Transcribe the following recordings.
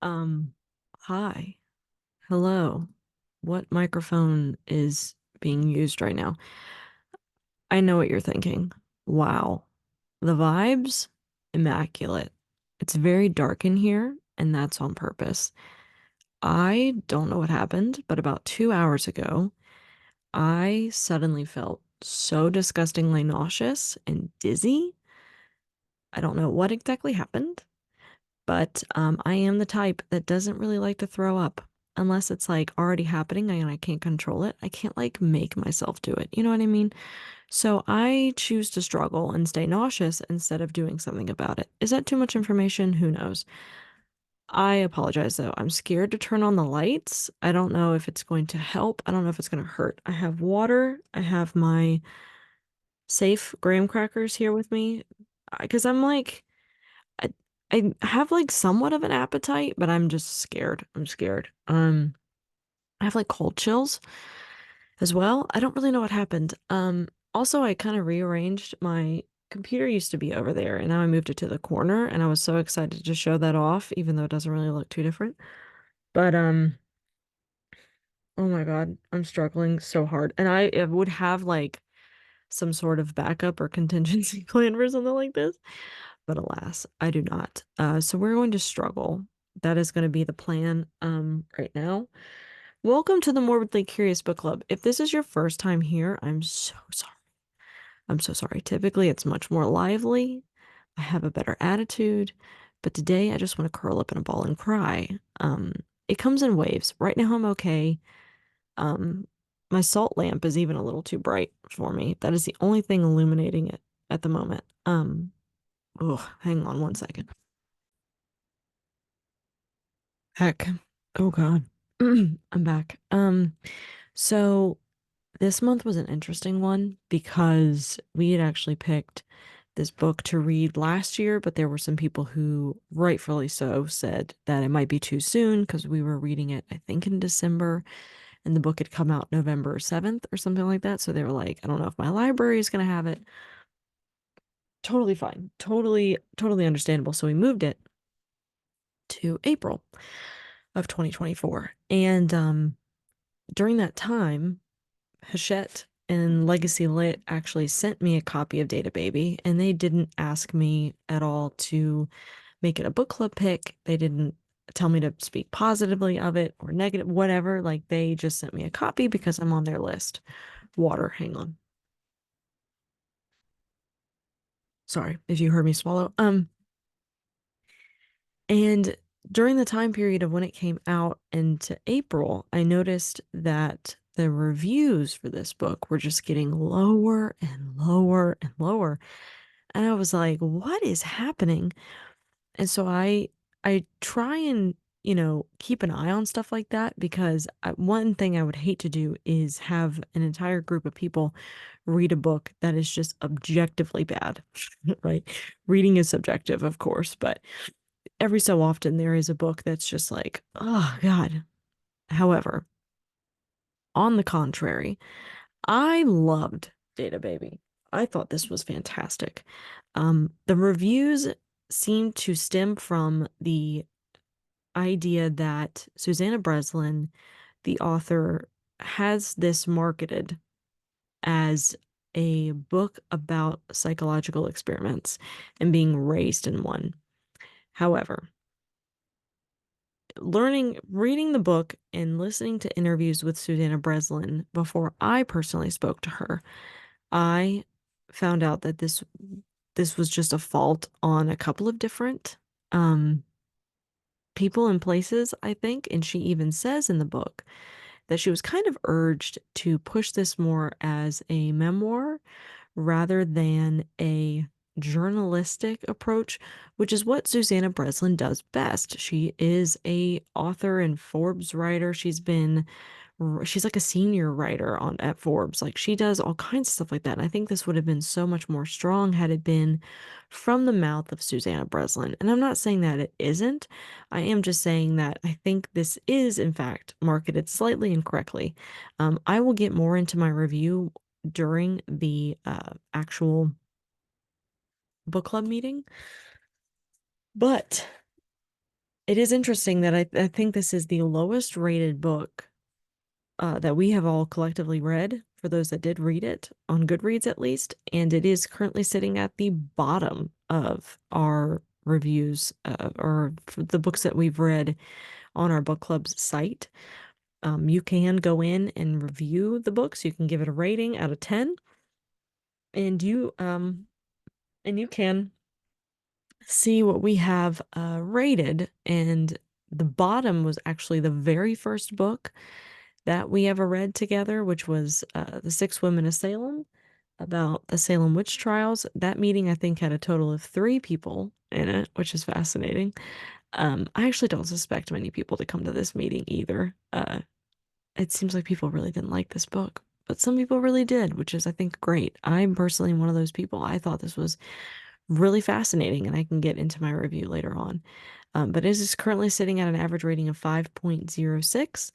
Um, Hi. Hello. What microphone is being used right now? I know what you're thinking. Wow. The vibes, immaculate. It's very dark in here, and that's on purpose. I don't know what happened, but about 2 hours ago, I suddenly felt so disgustingly nauseous and dizzy. I don't know what exactly happened. But I am the type that doesn't really like to throw up unless it's like already happening and I can't control it. I can't like make myself do it. You know what I mean? So I choose to struggle and stay nauseous instead of doing something about it. Is that too much information? Who knows? I apologize though. I'm scared to turn on the lights. I don't know if it's going to help. I don't know if it's going to hurt. I have water. I have my safe graham crackers here with me because I'm like, I I have like somewhat of an appetite, but I'm just scared. I'm scared. I have like cold chills as well. I don't really know what happened. Also I kind of rearranged my computer used to be over there and now I moved it to the corner and I was so excited to show that off, even though it doesn't really look too different. But oh my God, I'm struggling so hard. And I would have like some sort of backup or contingency plan for something like this. But alas, I do not. So we're going to struggle. That is going to be the plan right now. Welcome to the Morbidly Curious Book Club. If this is your first time here, I'm so sorry. I'm so sorry. Typically, it's much more lively. I have a better attitude, but today I just want to curl up in a ball and cry. It comes in waves. Right now, I'm okay. Um, my salt lamp is even a little too bright for me. That is the only thing illuminating it at the moment. Oh, hang on one second. Heck. Oh God. I'm back. So this month was an interesting one because we had actually picked this book to read last year, but there were some people who, rightfully so, said that it might be too soon because we were reading it, I think, in December, and the book had come out November 7th or something like that. So they were like, I don't know if my library is going to have it. Totally fine. Totally understandable. So we moved it to April of 2024. And during that time, Hachette and Legacy Lit actually sent me a copy of Data Baby, and they didn't ask me at all to make it a book club pick. They didn't tell me to speak positively of it or negative, whatever. Like they just sent me a copy because I'm on their list. Water, hang on. Sorry if you heard me swallow. And during the time period of when it came out into April, I noticed that the reviews for this book were just getting lower and lower and lower. And I was like, what is happening? And so I try and, keep an eye on stuff like that because one thing I would hate to do is have an entire group of people read a book that is just objectively bad, right? Reading is subjective, of course, but every so often there is a book that's just like, oh God. However, on the contrary, I loved Data Baby. I thought this was fantastic. The reviews seem to stem from the idea that Susanna Breslin, the author, has this marketed as a book about psychological experiments and being raised in one. However, reading the book and listening to interviews with Susanna Breslin before I personally spoke to her, I found out that this was just a fault on a couple of different um people and places, I think, and she even says in the book that she was kind of urged to push this more as a memoir rather than a journalistic approach, which is what Susanna Breslin does best. She is a author and Forbes writer. She's like a senior writer on at Forbes. Like she does all kinds of stuff like that. And I think this would have been so much more strong had it been from the mouth of Susanna Breslin. And I'm not saying that it isn't. I am just saying that I think this is, in fact, marketed slightly incorrectly. I will get more into my review during the actual book club meeting. But It is interesting that I think this is the lowest rated book that we have all collectively read, for those that did read it, on Goodreads at least, and it is currently sitting at the bottom of our reviews, or for the books that we've read on our book club's site. You can go in and review the books. You can give it a rating out of 10, and you can see what we have rated. And the bottom was actually the very first book that we ever read together, which was The Six Women of Salem, about the Salem witch trials. That meeting, I think, had a total of 3 people in it, which is fascinating. I actually don't suspect many people to come to this meeting either. It seems like people really didn't like this book, but some people really did, which is, I think, great. I'm personally one of those people. I thought this was really fascinating, and I can get into my review later on. But it is currently sitting at an average rating of 5.06,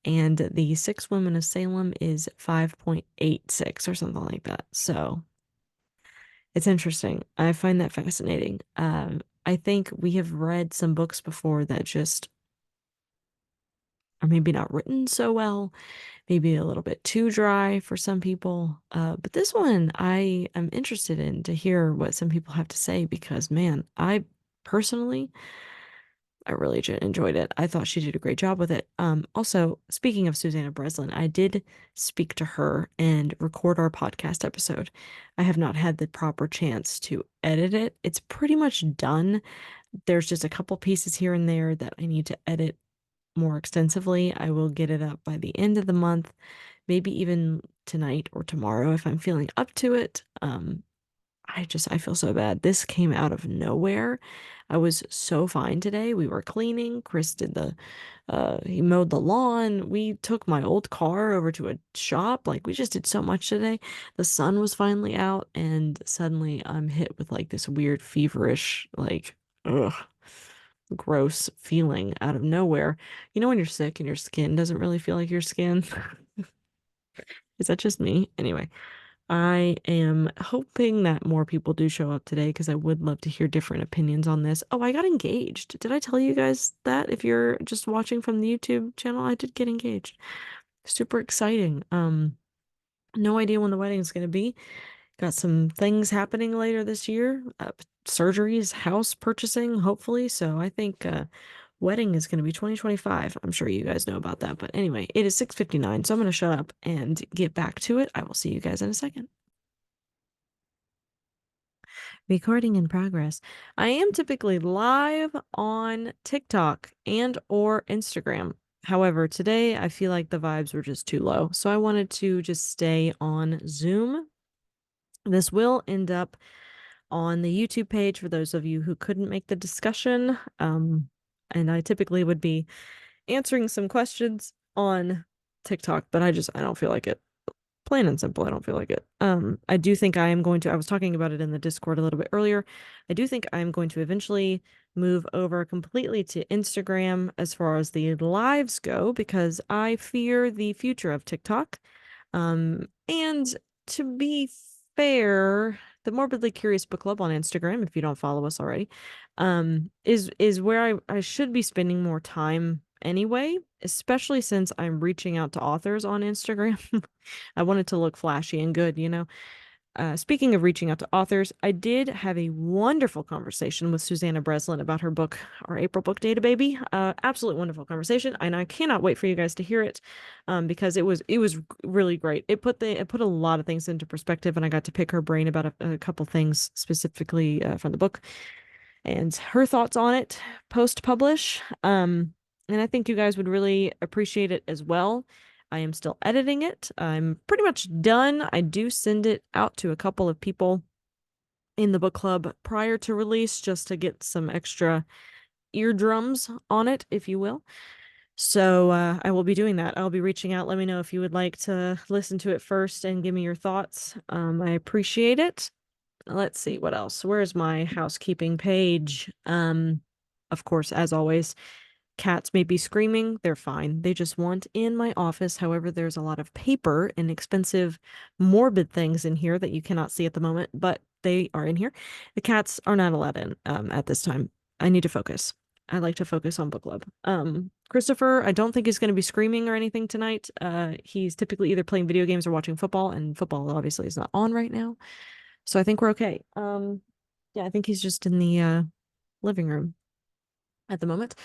and the Six Women of Salem is 5.86 or something like that. So it's interesting. I find that fascinating. I think we have read some books before that just are maybe not written so well, maybe a little bit too dry for some people. But this one I am interested in to hear what some people have to say because, man, personally, I really enjoyed it. I thought she did a great job with it. Also, speaking of Susanna Breslin, I did speak to her and record our podcast episode. I have not had the proper chance to edit it. It's pretty much done. There's just a couple pieces here and there that I need to edit more extensively. I will get it up by the end of the month, maybe even tonight or tomorrow if I'm feeling up to it. I feel so bad. This came out of nowhere. I was so fine today. We were cleaning. Chris did he mowed the lawn. We took my old car over to a shop. Like, we just did so much today. The sun was finally out, and suddenly I'm hit with like this weird feverish, like, ugh, gross feeling out of nowhere. You know, when you're sick and your skin doesn't really feel like your skin? Is that just me? Anyway. I am hoping that more people do show up today because I would love to hear different opinions on this. Oh, I got engaged. Did I tell you guys that? If you're just watching from the YouTube channel, I did get engaged. Super exciting. No idea when the wedding is going to be. Got some things happening later this year. Surgeries, house purchasing, hopefully. So I think wedding is going to be 2025. I'm sure you guys know about that. But anyway, it is 6:59, so I'm going to shut up and get back to it. I will see you guys in a second. Recording in progress. I am typically live on TikTok and or Instagram. However, today I feel like the vibes were just too low, so I wanted to just stay on Zoom. This will end up on the YouTube page for those of you who couldn't make the discussion. And I typically would be answering some questions on TikTok, but I don't feel like it. Plain and simple, I don't feel like it. I do think I am going to, I was talking about it in the Discord a little bit earlier. I do think I'm going to eventually move over completely to Instagram as far as the lives go, because I fear the future of TikTok. And to be fair, the Morbidly Curious Book Club on Instagram, if you don't follow us already, is where I should be spending more time anyway, especially since I'm reaching out to authors on Instagram. I want it to look flashy and good, you know. Speaking of reaching out to authors, I did have a wonderful conversation with Susanna Breslin about her book, our April book Data Baby. Absolute wonderful conversation, and I cannot wait for you guys to hear it, because it was really great. It put a lot of things into perspective, and I got to pick her brain about a couple things specifically from the book and her thoughts on it post publish. And I think you guys would really appreciate it as well. I am still editing it. I'm pretty much done. I do send it out to a couple of people in the book club prior to release just to get some extra eardrums on it, if you will. So I will be doing that. I'll be reaching out. Let me know if you would like to listen to it first and give me your thoughts. I appreciate it. Let's see what else. Where's my housekeeping page? Of course, as always, cats may be screaming. They're fine. They just want in my office. However, there's a lot of paper and expensive, morbid things in here that you cannot see at the moment, but they are in here. The cats are not allowed in at this time. I need to focus. I like to focus on book club. Christopher, I don't think he's going to be screaming or anything tonight. He's typically either playing video games or watching football, and football obviously is not on right now. So I think we're okay. Yeah, I think he's just in the living room at the moment.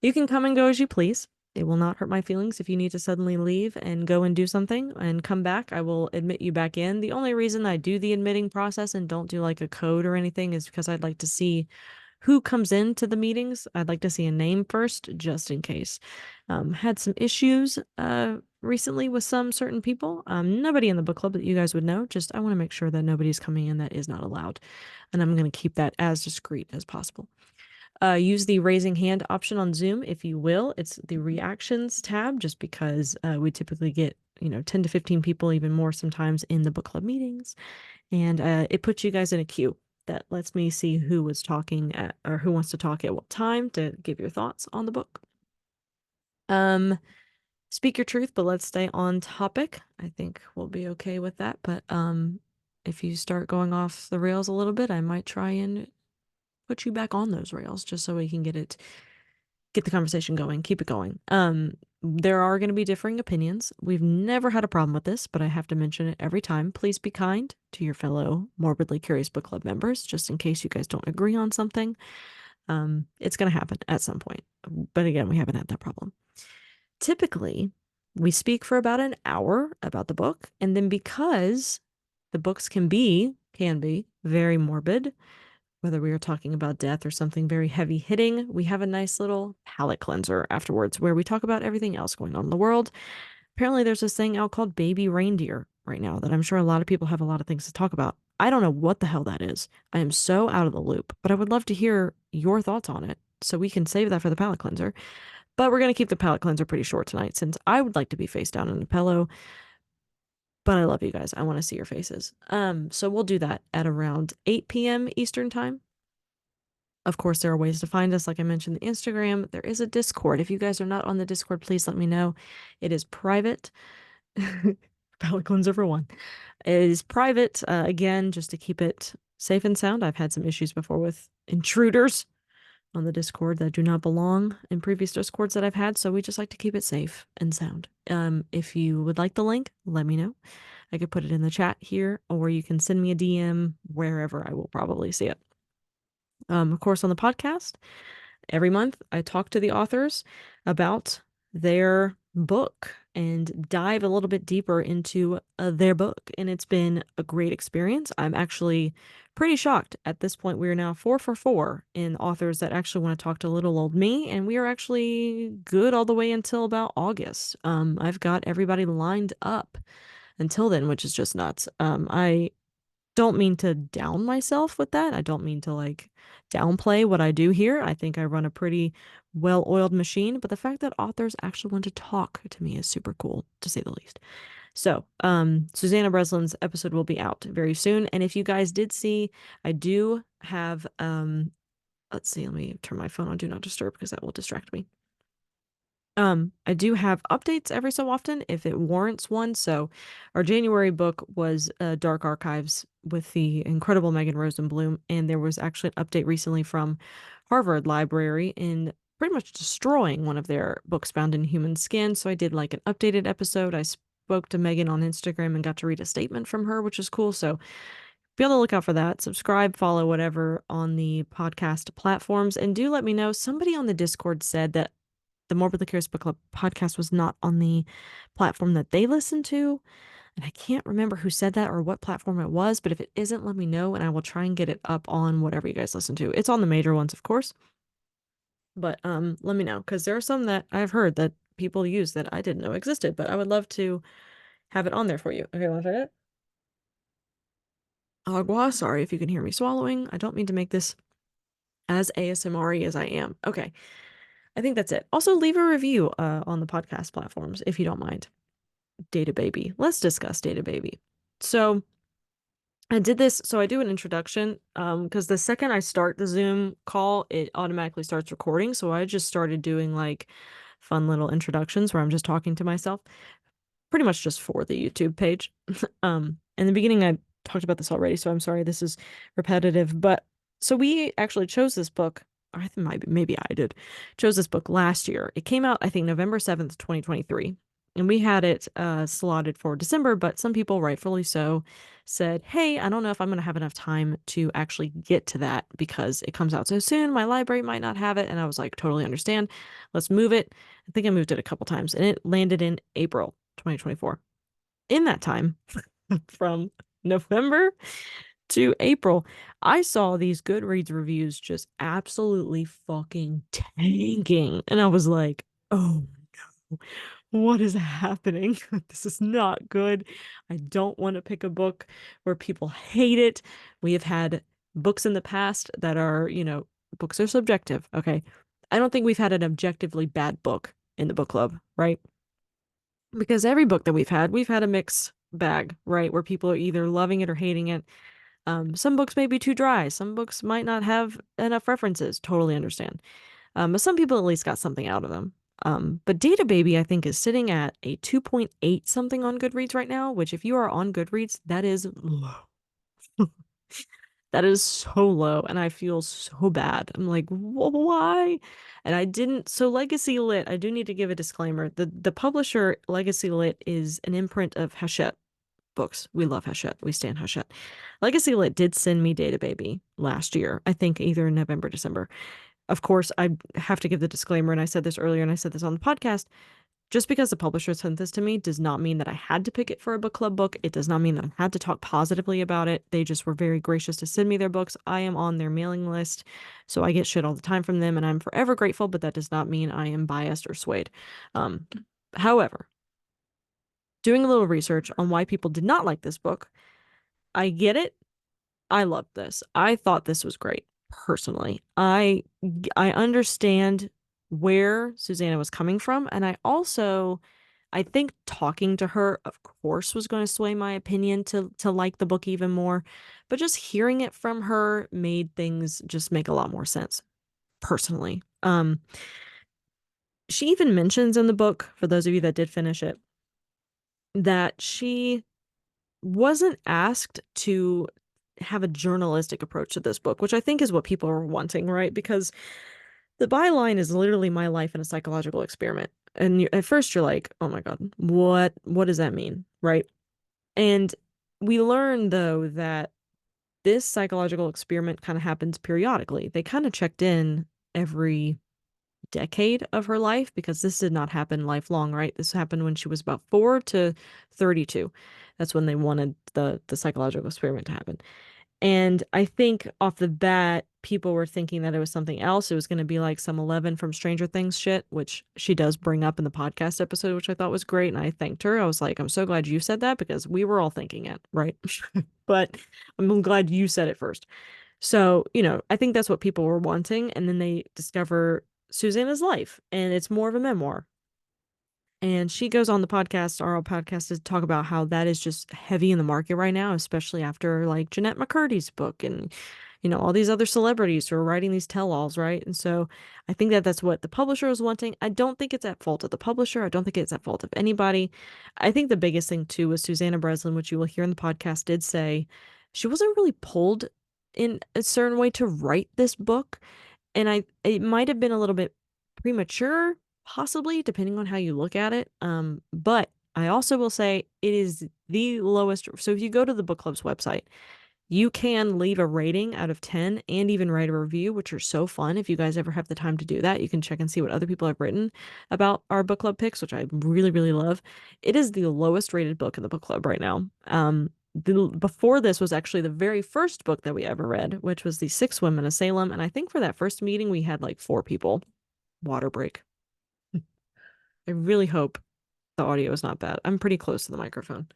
You can come and go as you please. It will not hurt my feelings if you need to suddenly leave and go and do something and come back. I will admit you back in. The only reason I do the admitting process and don't do like a code or anything is because I'd like to see who comes into the meetings. I'd like to see a name first, just in case. Had some issues recently with some certain people. Nobody in the book club that you guys would know. Just I want to make sure that nobody's coming in that is not allowed. And I'm going to keep that as discreet as possible. Use the raising hand option on Zoom if you will. It's the reactions tab just because we typically get, 10 to 15 people, even more sometimes in the book club meetings. And it puts you guys in a queue that lets me see who was talking at or who wants to talk at what time to give your thoughts on the book. Speak your truth, but let's stay on topic. I think we'll be okay with that. But if you start going off the rails a little bit, I might try and put you back on those rails just so we can get the conversation going, keep it going. There are going to be differing opinions. We've never had a problem with this, but I have to mention it every time. Please be kind to your fellow Morbidly Curious Book Club members, just in case you guys don't agree on something. It's going to happen at some point. But again, we haven't had that problem. Typically, we speak for about an hour about the book, and then because the books can be very morbid, whether we are talking about death or something very heavy hitting, we have a nice little palate cleanser afterwards where we talk about everything else going on in the world. Apparently, there's this thing out called baby reindeer right now that I'm sure a lot of people have a lot of things to talk about. I don't know what the hell that is. I am so out of the loop, but I would love to hear your thoughts on it so we can save that for the palate cleanser. But we're going to keep the palate cleanser pretty short tonight since I would like to be face down in a pillow. But I love you guys. I want to see your faces. So we'll do that at around 8 p.m. Eastern time. Of course, there are ways to find us. Like I mentioned, the Instagram. There is a Discord. If you guys are not on the Discord, please let me know. It is private. Palate cleanser for one. It is private, again, just to keep it safe and sound. I've had some issues before with intruders on the Discord that do not belong in previous Discords that I've had, so we just like to keep it safe and sound. If you would like the link, let me know. I could put it in the chat here, or you can send me a DM wherever. I will probably see it. Of course, on the podcast, every month I talk to the authors about their book and dive a little bit deeper into their book. And it's been a great experience. I'm actually pretty shocked. At this point, we are now 4 for 4 in authors that actually want to talk to little old me. And we are actually good all the way until about August. I've got everybody lined up until then, which is just nuts. I don't mean to down myself with that. I don't mean to like downplay what I do here. I think I run a pretty well-oiled machine, but the fact that authors actually want to talk to me is super cool, to say the least. So, Susanna Breslin's episode will be out very soon. And if you guys did see, I do have, let's see, let me turn my phone on Do Not Disturb because that will distract me. I do have updates every so often if it warrants one. So our January book was Dark Archives with the incredible Megan Rosenblum, and there was actually an update recently from Harvard Library in pretty much destroying one of their books found in human skin. So I did like an updated episode. I spoke to Megan on Instagram and got to read a statement from her, which is cool. So be on the lookout for that. Subscribe, follow, whatever on the podcast platforms, and do let me know. Somebody on the Discord said that the Morbidly Curious Book Club podcast was not on the platform that they listened to. And I can't remember who said that or what platform it was, but if it isn't, let me know and I will try and get it up on whatever you guys listen to. It's on the major ones, of course. But let me know, because there are some that I've heard that people use that I didn't know existed, but I would love to have it on there for you. Okay, want to try it? Agua, sorry if you can hear me swallowing. I don't mean to make this as ASMR-y as I am. Okay. I think that's it. Also, leave a review on the podcast platforms if you don't mind. Data Baby. Let's discuss Data Baby. So I did this. So I do an introduction because the second I start the Zoom call, it automatically starts recording. So I just started doing like fun little introductions where I'm just talking to myself, pretty much just for the YouTube page. In the beginning, I talked about this already, so I'm sorry this is repetitive. But so we actually chose this book I think maybe I did, chose this book last year. It came out, I think, November 7th, 2023. And we had it slotted for December, but some people, rightfully so, said, hey, I don't know if I'm going to have enough time to actually get to that because it comes out so soon. My library might not have it. And I was like, totally understand. Let's move it. I think I moved it a couple times and it landed in April 2024. In that time, from November to April, I saw these Goodreads reviews just absolutely fucking tanking. And I was like, oh no, what is happening? This is not good. I don't want to pick a book where people hate it. We have had books in the past that are, books are subjective. Okay. I don't think we've had an objectively bad book in the book club, right? Because every book that we've had a mix bag, right? Where people are either loving it or hating it. Some books may be too dry. Some books might not have enough references. Totally understand. But some people at least got something out of them. But Data Baby, I think, is sitting at a 2.8 something on Goodreads right now, which if you are on Goodreads, that is low. That is so low, and I feel so bad. I'm like, why? And I didn't. So Legacy Lit, I do need to give a disclaimer. The publisher Legacy Lit is an imprint of Hachette books. We love Hachette. We stand Hachette. Legacy Lit did send me Data Baby last year. I think either in November, December. Of course, I have to give the disclaimer, and I said this earlier, and I said this on the podcast. Just because the publisher sent this to me does not mean that I had to pick it for a book club book. It does not mean that I had to talk positively about it. They just were very gracious to send me their books. I am on their mailing list, so I get shit all the time from them, and I'm forever grateful, but that does not mean I am biased or swayed. Um, However, doing a little research on why people did not like this book, I get it. I loved this. I thought this was great, personally. I understand where Susanna was coming from, and I think talking to her, of course, was going to sway my opinion to like the book even more, but just hearing it from her made things just make a lot more sense, personally. She even mentions in the book, for those of you that did finish it, that she wasn't asked to have a journalistic approach to this book, which I think is what people are wanting, right? Because the byline is literally my life in a psychological experiment. And at first you're like, oh my God, what does that mean? Right. And we learn though that this psychological experiment kind of happens periodically. They kind of checked in every decade of her life because this did not happen lifelong, right? This happened when she was about 4 to 32. That's when they wanted the psychological experiment to happen. And I think off the bat, people were thinking that it was something else. It was going to be like some 11 from Stranger Things shit, which she does bring up in the podcast episode, which I thought was great. And I thanked her. I was like, I'm so glad you said that because we were all thinking it, right? But I'm glad you said it first. So, I think that's what people were wanting. And then they discover Susanna's life, and it's more of a memoir. And she goes on the podcast, our podcast, to talk about how that is just heavy in the market right now, especially after like Jeanette McCurdy's book and, all these other celebrities who are writing these tell-alls, right? And so I think that that's what the publisher was wanting. I don't think it's at fault of the publisher. I don't think it's at fault of anybody. I think the biggest thing too was Susanna Breslin, which you will hear in the podcast, did say she wasn't really pulled in a certain way to write this book. And it might have been a little bit premature, possibly, depending on how you look at it. But I also will say it is the lowest. So if you go to the book club's website, you can leave a rating out of 10 and even write a review, which are so fun. If you guys ever have the time to do that, you can check and see what other people have written about our book club picks, which I really, really love. It is the lowest rated book in the book club right now. Before this was actually the very first book that we ever read, which was The Six Women of Salem. And I think for that first meeting, we had like 4 people. Water break. I really hope the audio is not bad. I'm pretty close to the microphone.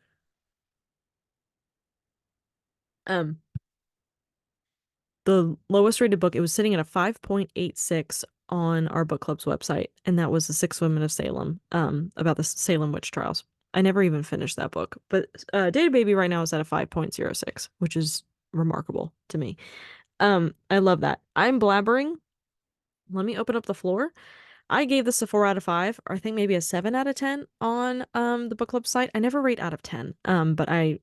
Um, the lowest rated book, it was sitting at a 5.86 on our book club's website, and that was The Six Women of Salem, about the Salem witch trials. I never even finished that book, but Data Baby right now is at a 5.06, which is remarkable to me. I love that. I'm blabbering. Let me open up the floor. I gave this a 4 out of 5, or I think maybe a 7 out of 10 on the book club site. I never rate out of 10. But I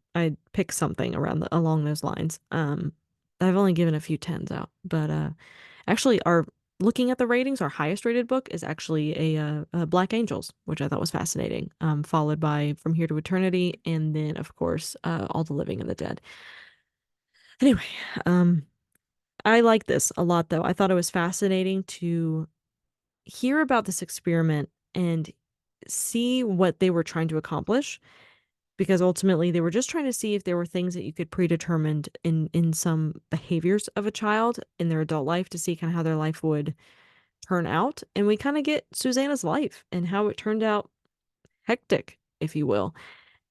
pick something along those lines. I've only given a few 10s out, but actually looking at the ratings, our highest rated book is actually a Black Angels, which I thought was fascinating. Followed by From Here to Eternity, and then of course All the Living and the Dead. Anyway, um, I like this a lot though. I thought it was fascinating to hear about this experiment and see what they were trying to accomplish, because ultimately they were just trying to see if there were things that you could predetermine in some behaviors of a child in their adult life to see kind of how their life would turn out. And we kind of get Susanna's life and how it turned out hectic, if you will.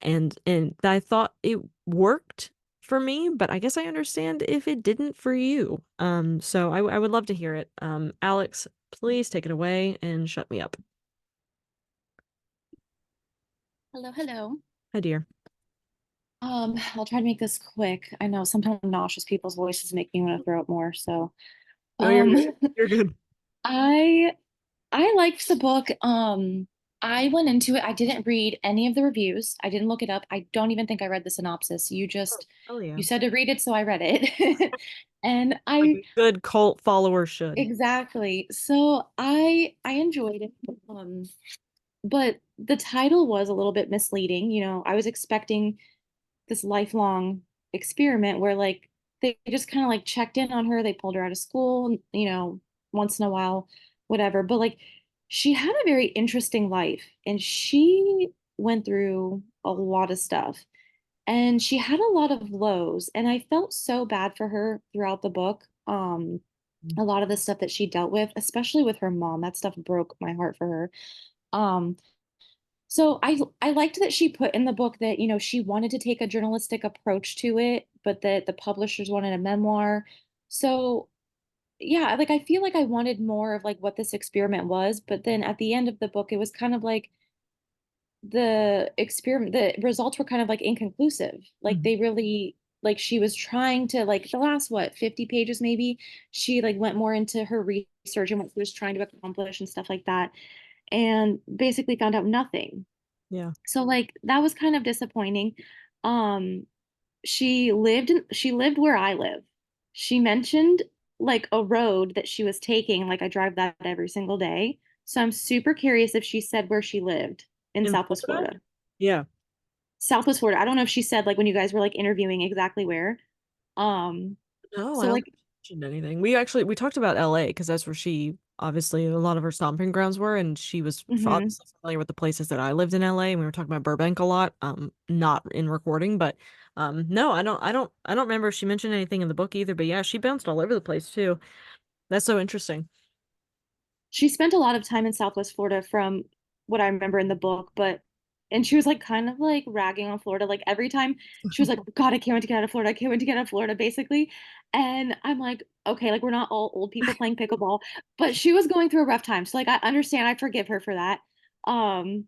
And I thought it worked for me, but I guess I understand if it didn't for you. So I would love to hear it. Alex, please take it away and shut me up. Hello, hello. Hi, dear. I'll try to make this quick. I know sometimes nauseous people's voices make me want to throw up more. So, No, you're um, good. You're good. I I liked the book. I went into it. I didn't read any of the reviews. I didn't look it up. I don't even think I read the synopsis. Oh yeah. You said to read it, so I read it. And Like I a good cult follower should. exactly. So I enjoyed it. But the title was a little bit misleading. I was expecting this lifelong experiment where like they just kind of like checked in on her. They pulled her out of school, once in a while, whatever. But like she had a very interesting life and she went through a lot of stuff and she had a lot of lows. And I felt so bad for her throughout the book. A lot of the stuff that she dealt with, especially with her mom, that stuff broke my heart for her. Um, so I liked that she put in the book that, she wanted to take a journalistic approach to it, but that the publishers wanted a memoir. So yeah, like I feel like I wanted more of like what this experiment was, but then at the end of the book, it was kind of like the results were kind of like inconclusive. Like Mhm. they really like she was trying to like the last what 50 pages maybe, she like went more into her research and what she was trying to accomplish and stuff like that, and basically found out nothing. Yeah. So like that was kind of disappointing. Um, she lived where I live. She mentioned like a road that she was taking, like I drive that every single day. So I'm super curious if she said where she lived in In Southwest Florida? Florida. Yeah. Southwest Florida. I don't know if she said like when you guys were like interviewing exactly where. Um, No, I so don't like think she mentioned anything. We talked about LA because that's where she obviously a lot of her stomping grounds were, and she was mhm. obviously familiar with the places that I lived in LA, and we were talking about Burbank a lot. Not in recording, but no, I don't remember if she mentioned anything in the book either. But yeah, she bounced all over the place too. That's so interesting. She spent a lot of time in Southwest Florida from what I remember in the book, but and she was like kind of like ragging on Florida. Like every time she was like, God, I can't wait to get out of Florida. I can't wait to get out of Florida, basically. And I'm like, okay, like we're not all old people playing pickleball, but she was going through a rough time. So like I understand, I forgive her for that. Um,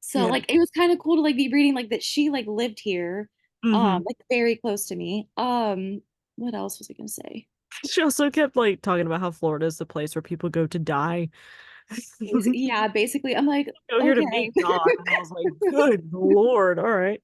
so Yeah. like it was kind of cool to like be reading like that she like lived here, Hmm. like very close to me. What else was I gonna say? She also kept like talking about how Florida is the place where people go to die. Yeah, basically, I'm like, Go here to okay. meet God, and I was like, good Lord, all right.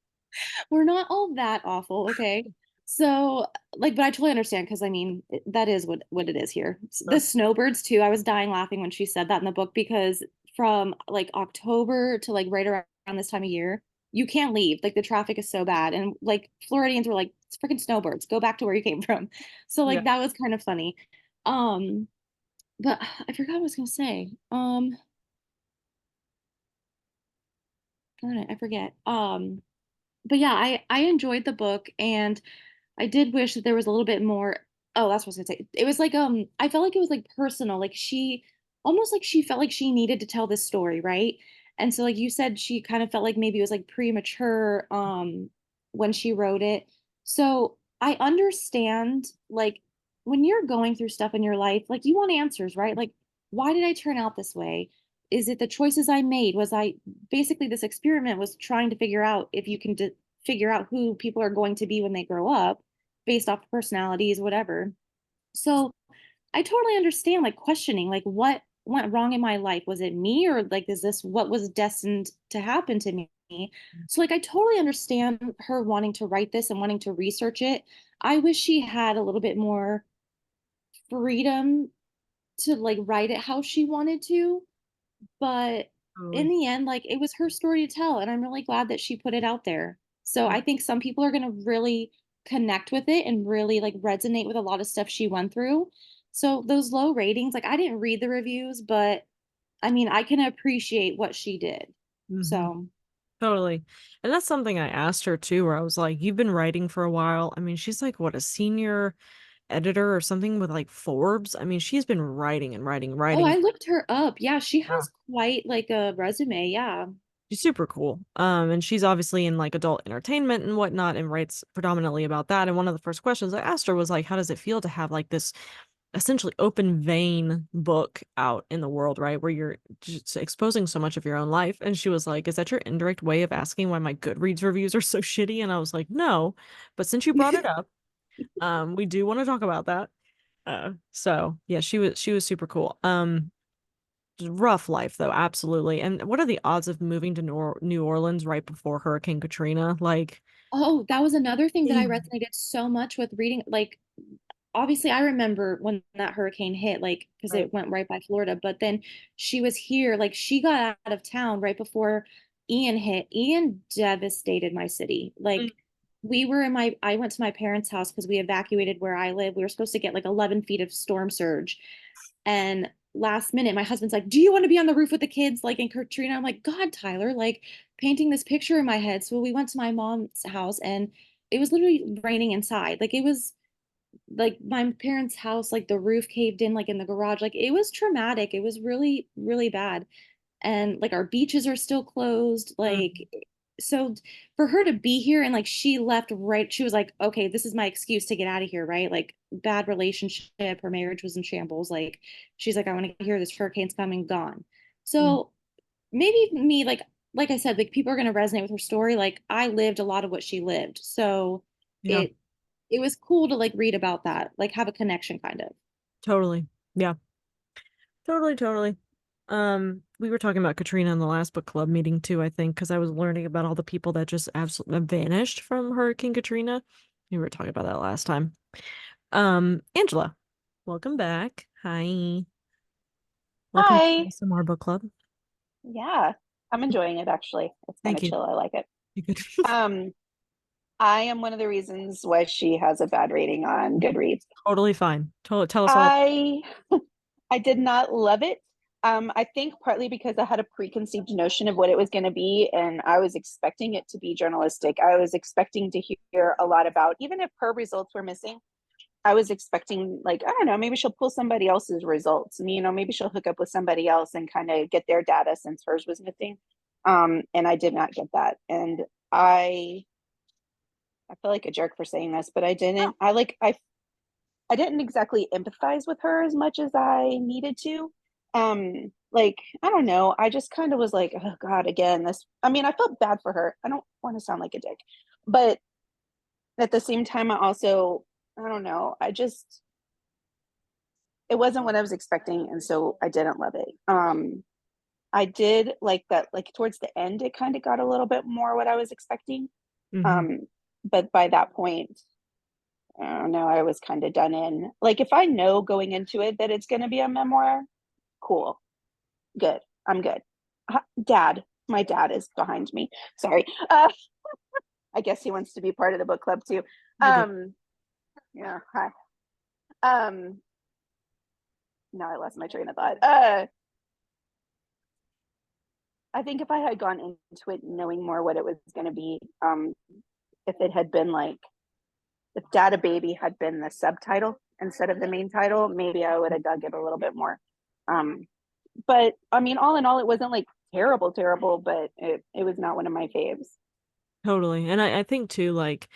We're not all that awful, okay? So, like, but I totally understand because I mean, that is what it is here. The snowbirds too. I was dying laughing when she said that in the book because from like October to like right around this time of year, you can't leave. Like the traffic is so bad, and like Floridians were like, "It's freaking snowbirds. Go back to where you came from." So Yeah. like that was kind of funny. Um, but I forgot what I was gonna say. Darn it, I forget. But yeah, I enjoyed the book and I did wish that there was a little bit more. Oh, that's what I was gonna say. It was like I felt like it was like personal. Like she almost like she felt like she needed to tell this story, right? And so like you said, she kind of felt like maybe it was like premature when she wrote it. So I understand like when you're going through stuff in your life, like you want answers, right? Like, why did I turn out this way? Is it the choices I made? Was I basically this experiment was trying to figure out if you can figure out who people are going to be when they grow up based off personalities, whatever. So I totally understand like questioning like what went wrong in my life. Was it me or like is this what was destined to happen to me? So like I totally understand her wanting to write this and wanting to research it. I wish she had a little bit more freedom to like write it how she wanted to, but in Totally. the end, like it was her story to tell, and I'm really glad that she put it out there. So Yeah. I think some people are going to really connect with it and really like resonate with a lot of stuff she went through. So those low ratings, like I didn't read the reviews, but I mean, I can appreciate what she did. Hmm. So, Totally. And that's something I asked her too, where I was like, you've been writing for a while. I mean, she's like, what, a senior editor or something with like Forbes? I mean, she's been writing and writing and oh, writing. I looked her up. Yeah, she Yeah. has quite like a resume. Yeah. She's super cool. And she's obviously in like adult entertainment and whatnot and writes predominantly about that. And one of the first questions I asked her was like, how does it feel to have like this essentially open vein book out in the world, right? Where you're just exposing so much of your own life. And she was like, is that your indirect way of asking why my Goodreads reviews are so shitty? And I was like, no, but since you brought it up, we do want to talk about that. So yeah, she was super cool. Rough life though, absolutely. And what are the odds of moving to New Orleans right before Hurricane Katrina? Like, Oh, that was another thing that I damn. resonated so much with reading. Like, obviously, I remember when that hurricane hit, like, because Right. it went right by Florida, but then she was here, like, she got out of town right before Ian hit. Ian devastated my city. Mm. Like, I went to my parents' house because we evacuated where I live. We were supposed to get like 11 feet of storm surge. And last minute, my husband's like, "Do you want to be on the roof with the kids, like in Katrina?" I'm like, "God, Tyler, like painting this picture in my head." So we went to my mom's house, and it was literally raining inside. Like it was like my parents' house, like the roof caved in, like in the garage. Like it was traumatic. It was really, really bad. And like our beaches are still closed. Mm. Like, so for her to be here and like she left right, she was like, okay, this is my excuse to get out of here, right? Like, bad relationship, her marriage was in shambles. Like, she's like, I want to get here. This hurricane's coming, gone. Mm. So maybe me, like I said, like people are going to resonate with her story. Like, I lived a lot of what she lived. So Yeah, it, it was cool to like read about that, like have a connection kind of. totally. Yeah, totally, totally. We were talking about Katrina in the last book club meeting too, I think, because I was learning about all the people that just absolutely vanished from Hurricane Katrina. We were talking about that last time. Angela, welcome back. Hi. Welcome Hi. to some more book club. Yeah, I'm enjoying it actually. It's kind Thank of you. chill. I like it. You good? Um, I am one of the reasons why she has a bad rating on Goodreads. Totally fine. Tell us all. I I did not love it. I think partly because I had a preconceived notion of what it was going to be, and I was expecting it to be journalistic. I was expecting to hear a lot about, even if her results were missing, I was expecting, like, I don't know, maybe she'll pull somebody else's results. And, maybe she'll hook up with somebody else and kind of get their data since hers was missing. And I did not get that. And I I feel like a jerk for saying this, but I didn't. I didn't exactly empathize with her as much as I needed to. Like, I don't know. I just kind of was like, oh God, again, this. I mean, I felt bad for her. I don't want to sound like a dick, but at the same time, I don't know. It wasn't what I was expecting, and so I didn't love it. I did like that, like towards the end, it kind of got a little bit more what I was expecting. Hmm. Um, but by that point, I don't know, I was kind of done in. Like, if I know going into it that it's going to be a memoir, cool, good, I'm good. Dad, my dad is behind me. Sorry. I guess he wants to be part of the book club too. You're good. Yeah, hi. Um, now I lost my train of thought. I think if I had gone into it knowing more what it was going to be, if it had been like, if Data Baby had been the subtitle instead of the main title, maybe I would have dug it a little bit more. Um, but I mean, all in all, it wasn't like terrible, terrible, but it was not one of my faves. Totally. And I think too, like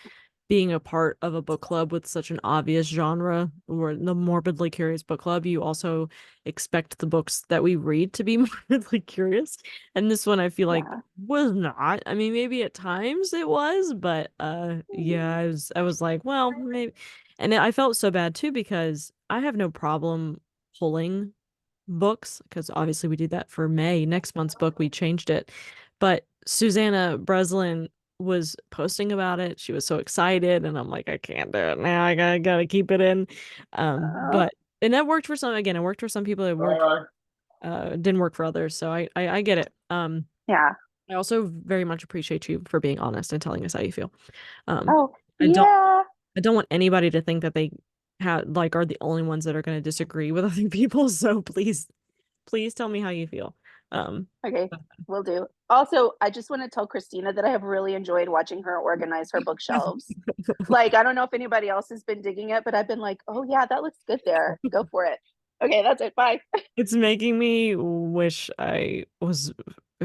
being a part of a book club with such an obvious genre, or the Morbidly Curious book club, you also expect the books that we read to be morbidly curious. And this one I feel like Yeah. was not. I mean, maybe at times it was, but yeah, I was like, well, maybe. And I felt so bad too because I have no problem pulling books because obviously we did that for May. Next month's book, we changed it. But Susanna Breslin was posting about it. She was so excited, and I'm like, I can't do it now. I gotta keep it in. Uh, But And that worked for some, again, it worked for some people, it worked didn't work for others. So I get it. Yeah. I also very much appreciate you for being honest and telling us how you feel. Um, Oh, I don't yeah. I don't want anybody to think that they are the only ones that are going to disagree with other people. So please tell me how you feel. Um, Okay, will do. Also, I just want to tell Christina that I have really enjoyed watching her organize her bookshelves. Like, I don't know if anybody else has been digging it, but I've been like, oh yeah, that looks good there. Go for it. Okay, that's it. Bye. it's making me wish I was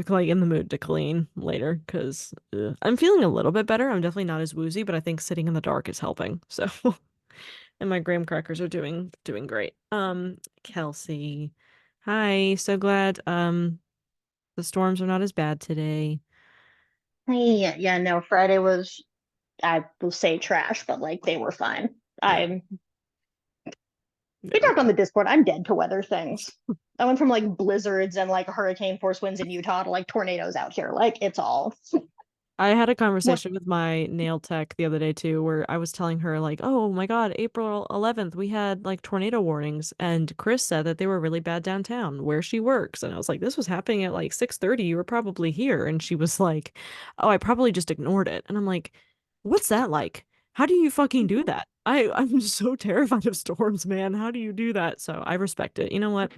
like in the mood to clean later because I'm feeling a little bit better. I'm definitely not as woozy, but I think sitting in the dark is helping. So, and my graham crackers are doing great. Kelsey, hi. So glad the storms are not as bad today. Yeah, yeah, no, Friday was, I will say trash, but like they were fine. Yeah, We yeah. talked on the Discord. I'm dead to weather things. I went from like blizzards and like hurricane force winds in Utah to like tornadoes out here. Like it's all I had a what conversation with my nail tech the other day too, where I was telling her like, "Oh my God, April 11th, we had like tornado warnings," and Chris said that they were really bad downtown where she works, and I was like, "This was happening at like 6:30. You were probably here," and she was like, "Oh, I probably just ignored it," and I'm like, "What's that like? How do you fucking do that? I'm so terrified of storms, man. How do you do that?" So I respect it. You know what?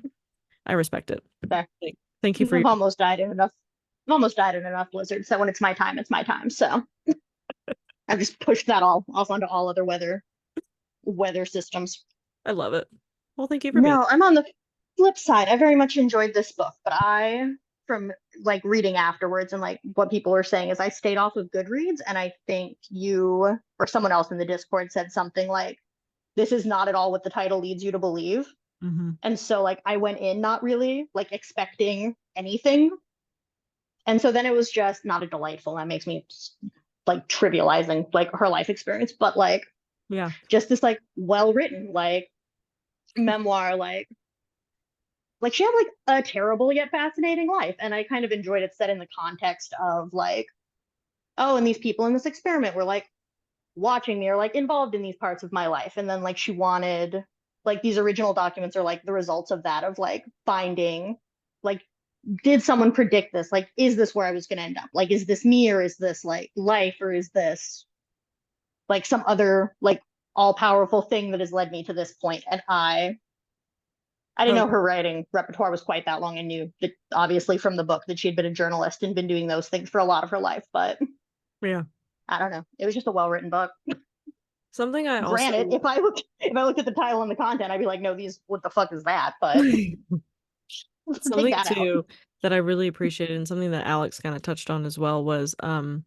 I respect it. the Thank you for I've your. almost died in enough. I've almost died in enough blizzards. So when it's my time, it's my time. So I've just pushed that all off onto all other weather systems. I love it. Well, thank you for being. No, I'm on the flip side. I very much enjoyed this book, but from like reading afterwards and like what people were saying is I stayed off of Goodreads, and I think you or someone else in the Discord said something like, this is not at all what the title leads you to believe. Mhm. And so like I went in not really like expecting anything. And so then it was just not a delightful. That makes me like trivializing like her life experience, but like Yeah. just this like well written like memoir like she had like a terrible yet fascinating life, and I kind of enjoyed it set in the context of like, oh, and these people in this experiment were like watching me or like involved in these parts of my life, and then like she wanted like these original documents are like the results of that, of like finding like, did someone predict this, like is this where I was going to end up, like is this me or is this like life or is this like some other like all powerful thing that has led me to this point. And I didn't know Totally. her writing repertoire was quite that long. I knew that obviously from the book that she had been a journalist and been doing those things for a lot of her life, but Yeah. I don't know. It was just a well-written book. Something I Granted, also if I looked at the title and the content, I'd be like, no, these what the fuck is that? But take something that out. too that I really appreciated and something that Alex kind of touched on as well was and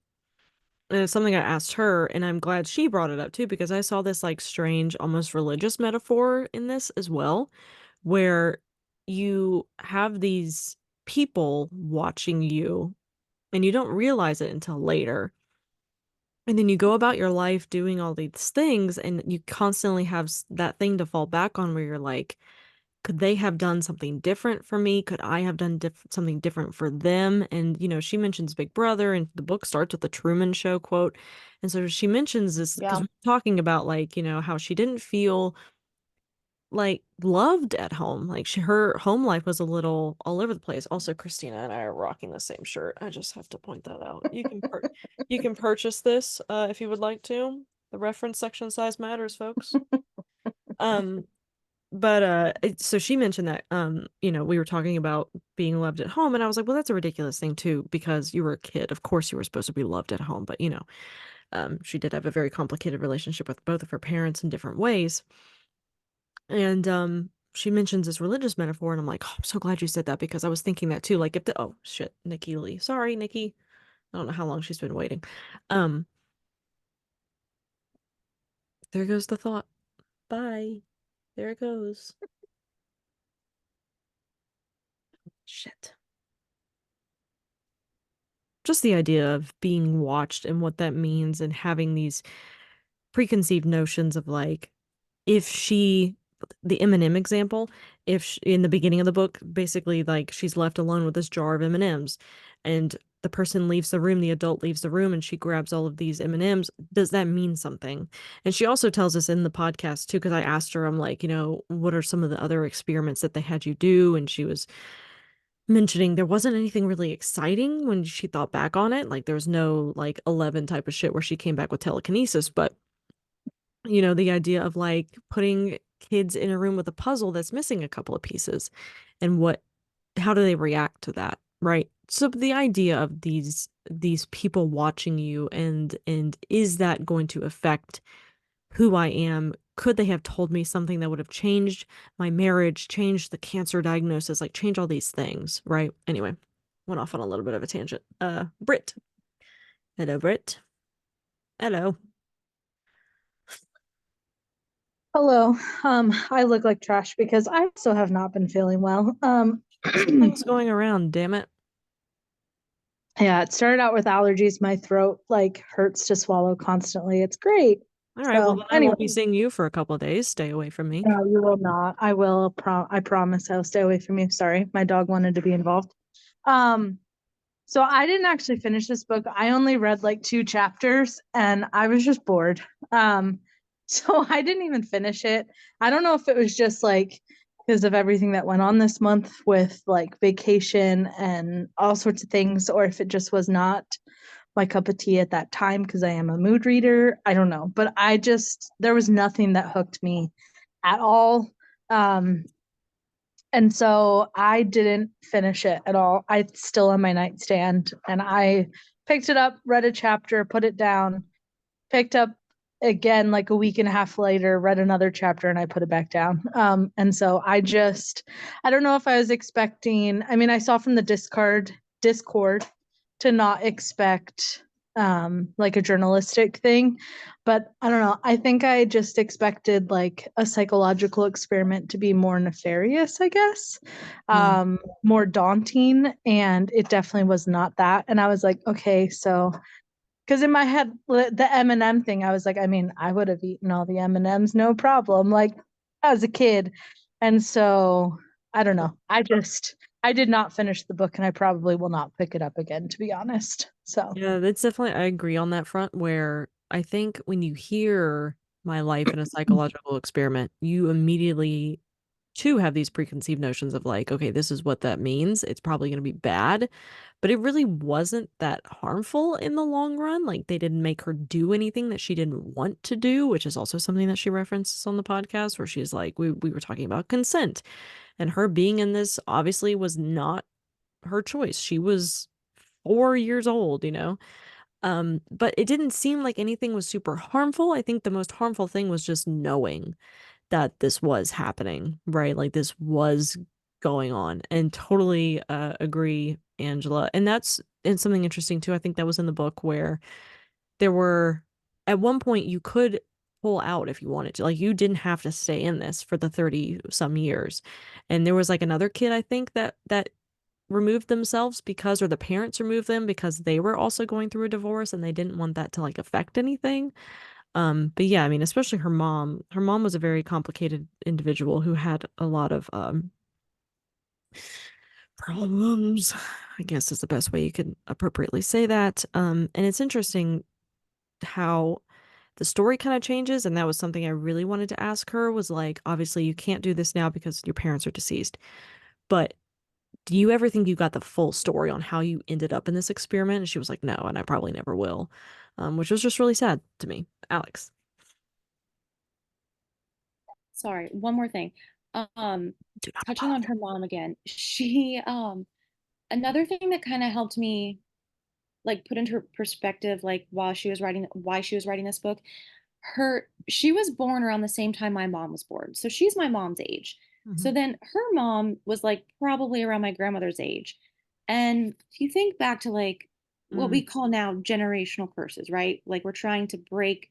it's something I asked her and I'm glad she brought it up too because I saw this like strange almost religious metaphor in this as well where you have these people watching you and you don't realize it until later. And then you go about your life doing all these things and you constantly have that thing to fall back on where you're like, could they have done something different for me? Could I have done something different for them? And, she mentions Big Brother, and the book starts with the Truman Show quote. And so she mentions this because Yeah. we're talking about, like, how she didn't feel like loved at home. Like her home life was a little all over the place. Also, Christina and I are rocking the same shirt. I just have to point that out. You can purchase this if you would like to. The reference section size matters, folks. Um, but so she mentioned that we were talking about being loved at home and I was like, well, that's a ridiculous thing too because you were a kid. Of course you were supposed to be loved at home, but she did have a very complicated relationship with both of her parents in different ways. And she mentions this religious metaphor and I'm like, oh, I'm so glad you said that because I was thinking that too. Like if the oh shit, Nikki Lee. Sorry, Nikki. I don't know how long she's been waiting. Um, there goes the thought. Bye. There it goes. Shit. Just the idea of being watched and what that means and having these preconceived notions of like if the M&M example, if in the beginning of the book basically like she's left alone with this jar of M&Ms and the person leaves the room, the adult leaves the room, and she grabs all of these M&Ms. Does that mean something? And she also tells us in the podcast too, because I asked her, I'm like, what are some of the other experiments that they had you do? And she was mentioning there wasn't anything really exciting when she thought back on it. Like, there's no like 11 type of shit where she came back with telekinesis, but the idea of like putting kids in a room with a puzzle that's missing a couple of pieces, and how do they react to that, right? So the idea of these people watching you, and is that going to affect who I am? Could they have told me something that would have changed my marriage, changed the cancer diagnosis, like change all these things, right? Anyway, went off on a little bit of a tangent. Britt. Hello, Britt. Hello. Hello. I look like trash because I also have not been feeling well. Something's going around, damn it. Yeah, it started out with allergies. My throat like hurts to swallow constantly. It's great. All right, well, then I Anyway, won't be seeing you for a couple of days. Stay away from me. no, you will not. I will. I promise. I'll stay away from you. Sorry, my dog wanted to be involved. Um, so I didn't actually finish this book. I only read like 2 chapters, and I was just bored. Um, so I didn't even finish it. I don't know if it was just like because of everything that went on this month with like vacation and all sorts of things, or if it just was not my cup of tea at that time because I am a mood reader. I don't know, but there was nothing that hooked me at all. Um, and so I didn't finish it at all. It's still on my nightstand, and I picked it up, read a chapter, put it down, picked up again like a week and a half later, read another chapter, and I put it back down. And so I don't know if I was expecting, I mean, I saw from the Discord to not expect like a journalistic thing, but I don't know. I think I just expected like a psychological experiment to be more nefarious, I guess. Yeah. More daunting, and it definitely was not that. And I was like, okay, so because in my head the M&M thing, I was like, I mean, I would have eaten all the M&Ms no problem, like as a kid. And so I don't know, I did not finish the book, and I probably will not pick it up again, to be honest. So Yeah, that's definitely, I agree on that front, where I think when you hear my life in a psychological experiment, you immediately too have these preconceived notions of like, okay, this is what that means. It's probably going to be bad. But it really wasn't that harmful in the long run. Like, they didn't make her do anything that she didn't want to do, which is also something that she references on the podcast, where she's like, we were talking about consent, and her being in this obviously was not her choice. She was 4 years old. But it didn't seem like anything was super harmful. I think the most harmful thing was just knowing that this was happening, right? Like, this was going on, and totally agree, Angela. And something interesting too. I think that was in the book where there were, at one point, you could pull out if you wanted to. Like, you didn't have to stay in this for the 30 some years. And there was like another kid, I think, that removed themselves because, or the parents removed them because they were also going through a divorce and they didn't want that to like affect anything. But yeah, I mean, especially her mom was a very complicated individual who had a lot of problems, I guess is the best way you could appropriately say that. And it's interesting how the story kind of changes, and that was something I really wanted to ask her, was like, obviously you can't do this now because your parents are deceased, but do you ever think you got the full story on how you ended up in this experiment? And she was like, no, and I probably never will, which was just really sad to me. Alex. Sorry, one more thing. Um, Do not touching on her mom again, another thing that kind of helped me like put into perspective, like why she was writing this book. She was born around the same time my mom was born, so she's my mom's age. Mhm. So then her mom was like probably around my grandmother's age. And if you think back to like what Mm. we call now generational curses, right? Like we're trying to break,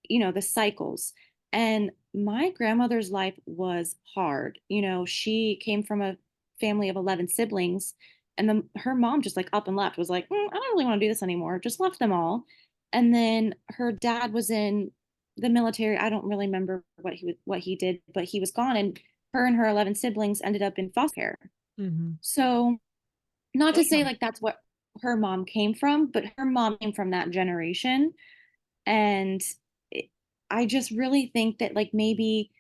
the cycles. And my grandmother's life was hard. She came from a family of 11 siblings, and her mom just like up and left, was like, I don't really want to do this anymore, just left them all. And then her dad was in the military. I don't really remember what he did, but he was gone, and her 11 siblings ended up in foster care. Mhm. So not to say Damn. like that's what her mom came from, but her mom came from that generation. And it, I just really think that like maybe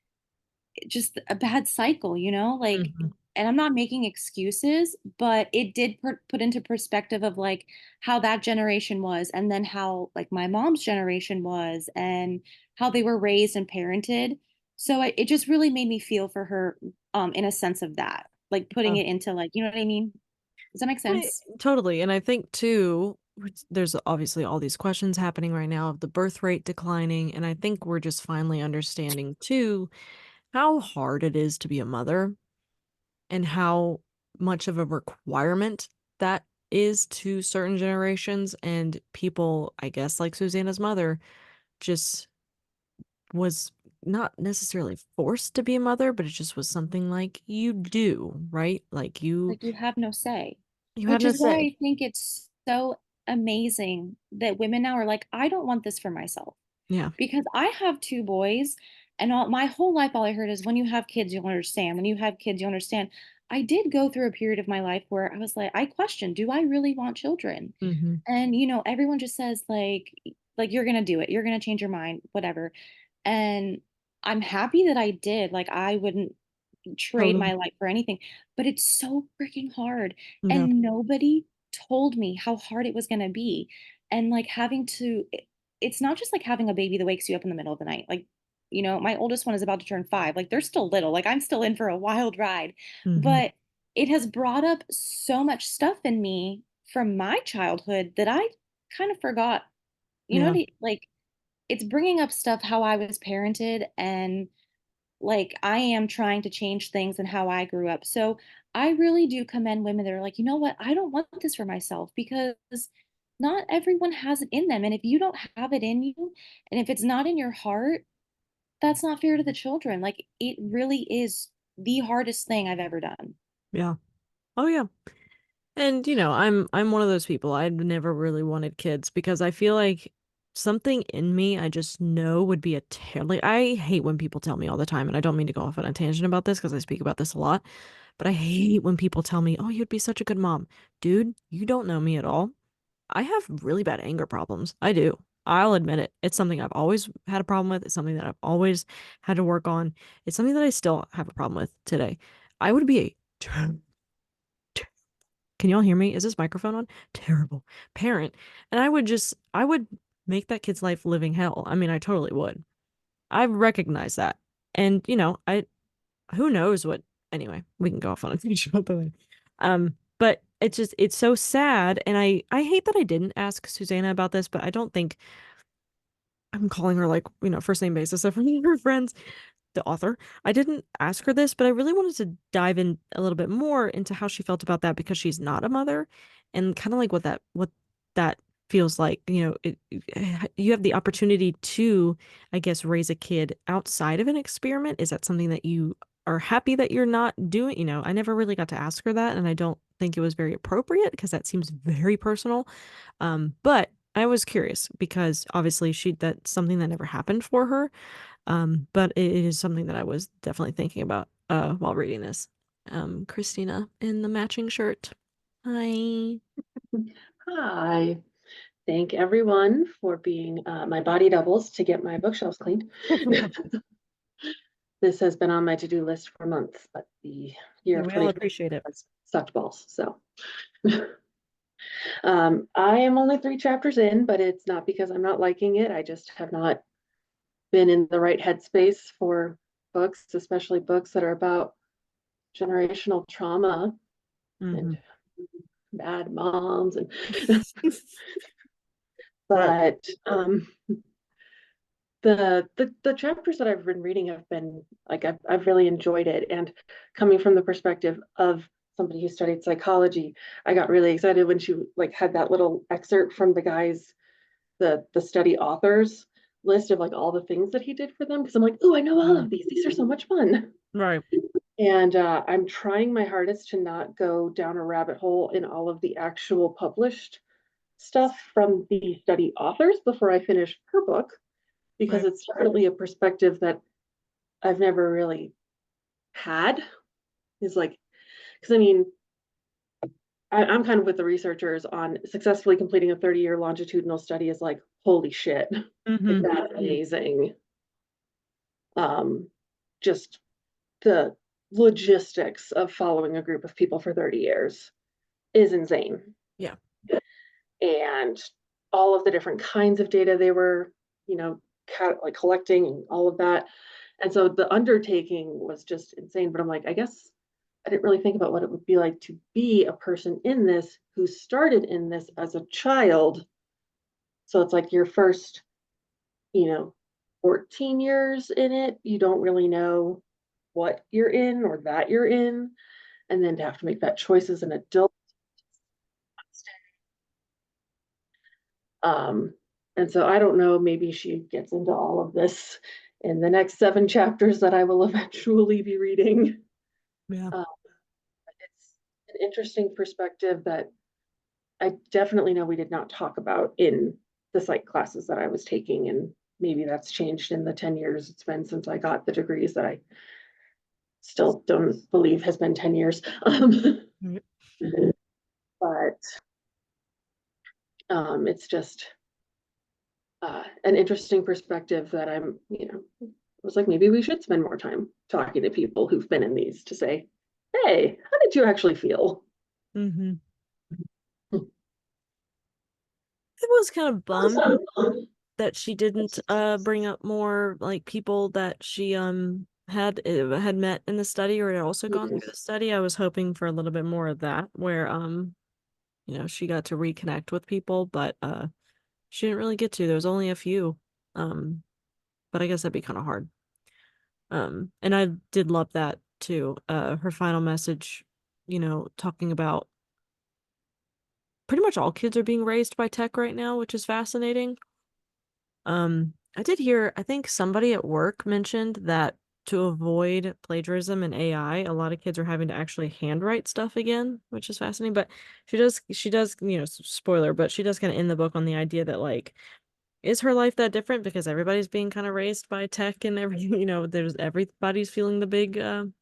just a bad cycle, like, Mhm. and I'm not making excuses, but it did put into perspective of like how that generation was, and then how like my mom's generation was, and how they were raised and parented. So it just really made me feel for her, in a sense of that, like putting Yeah. it into like, you know what I mean? Does that make sense? Totally. And I think too, there's obviously all these questions happening right now of the birth rate declining. And I think we're just finally understanding too how hard it is to be a mother and how much of a requirement that is to certain generations. And people, I guess, like Susanna's mother, just was not necessarily forced to be a mother, but it just was something like you do, right? Like Like you have no say, you had which no is why say. I think it's so amazing that women now are like, I don't want this for myself. Yeah. Because I have two boys, and my whole life, all I heard is when you have kids, you'll understand. When you have kids, you'll understand. I did go through a period of my life where I was like, I questioned, do I really want children? Hmm. And everyone just says like you're gonna do it, you're gonna change your mind, whatever. And I'm happy that I did. Like I wouldn't trade Totally. my life for anything, but it's so freaking hard. Yeah. And nobody told me how hard it was going to be. And like having to, it's not just like having a baby that wakes you up in the middle of the night. Like, my oldest one is about to turn 5. Like they're still little. Like I'm still in for a wild ride. Hmm. But it has brought up so much stuff in me from my childhood that I kind of forgot. Yeah. Like it's bringing up stuff how I was parented, and like I am trying to change things and how I grew up. So I really do commend women that are like, you know what, I don't want this for myself, because not everyone has it in them. And if you don't have it in you, and if it's not in your heart, that's not fair to the children. Like it really is the hardest thing I've ever done. Yeah. Oh yeah. And I'm one of those people. I've never really wanted kids because I feel like something in me I just know would be a like I hate when people tell me all the time, and I don't mean to go off on a tangent about this because I speak about this a lot, but I hate when people tell me, "Oh, you'd be such a good mom." Dude, you don't know me at all. I have really bad anger problems. I do. I'll admit it. It's something I've always had a problem with. It's something that I've always had to work on. It's something that I still have a problem with today. I would be a can y'all hear me? Is this microphone on? Terrible parent. And I would make that kid's life living hell. I mean, I totally would. I recognize that. And, who knows what, anyway, we can go off on a tangent about that later. But it's so sad. And I hate that I didn't ask Susanna about this, but I don't think I'm calling her like, first name basis of her friends, the author. I didn't ask her this, but I really wanted to dive in a little bit more into how she felt about that because she's not a mother, and kind of like what that feels like. You have the opportunity to, I guess, raise a kid outside of an experiment. Is that something that you are happy that you're not doing? I never really got to ask her that, and I don't think it was very appropriate because that seems very personal. But I was curious because obviously that's something that never happened for her. But it is something that I was definitely thinking about while reading this. Christina in the matching shirt. Hi. Hi. Thank everyone for being my body doubles to get my bookshelves cleaned. This has been on my to-do list for months, but the year Yeah, of we all 2020 appreciate it. has sucked balls. So I am only 3 chapters in, but it's not because I'm not liking it. I just have not been in the right headspace for books, especially books that are about generational trauma Hmm. and bad moms. And Right. but the chapters that I've been reading have been like I've really enjoyed it. And coming from the perspective of somebody who studied psychology, I got really excited when she like had that little excerpt from the guy's the study authors list of like all the things that he did for them, because I'm like, oh, I know all Mhm. of these. These are so much fun. Right. And I'm trying my hardest to not go down a rabbit hole in all of the actual published stuff from the study authors before I finish her book, because Right. it's certainly a perspective that I've never really had. Is like, because I mean, I'm kind of with the researchers on successfully completing a 30-year longitudinal study is like, holy shit, like Mm-hmm. that's amazing. Just the logistics of following a group of people for 30 years is insane. Yeah. And all of the different kinds of data they were, you know, like collecting and all of that. And so the undertaking was just insane. But I'm like, I guess I didn't really think about what it would be like to be a person in this who started in this as a child. So it's like your first, 14 years in it, you don't really know what you're in or that you're in. And then to have to make that choice as an adult. Um, and so I don't know, maybe she gets into all of this in the next 7 chapters that I will eventually be reading. Yeah. It's an interesting perspective that I definitely know we did not talk about in the psych classes that I was taking, and maybe that's changed in the 10 years it's been since I got the degrees that I still don't believe has been 10 years. But it's just an interesting perspective that I was like, maybe we should spend more time talking to people who've been in these to say, hey, how did you actually feel? Mm-hmm. I was kind of bummed that she didn't bring up more like people that she had met in the study or had also gone through the study. I was hoping for a little bit more of that where she got to reconnect with people, but she didn't really get to. There was only a few. But I guess that'd be kind of hard. And I did love that too. Her final message, talking about pretty much all kids are being raised by tech right now, which is fascinating. I did hear, I think somebody at work mentioned that to avoid plagiarism and AI, a lot of kids are having to actually handwrite stuff again, which is fascinating. But she does, spoiler, but she does kind of end the book on the idea that like, is her life that different because everybody's being kind of raised by tech and there's everybody's feeling the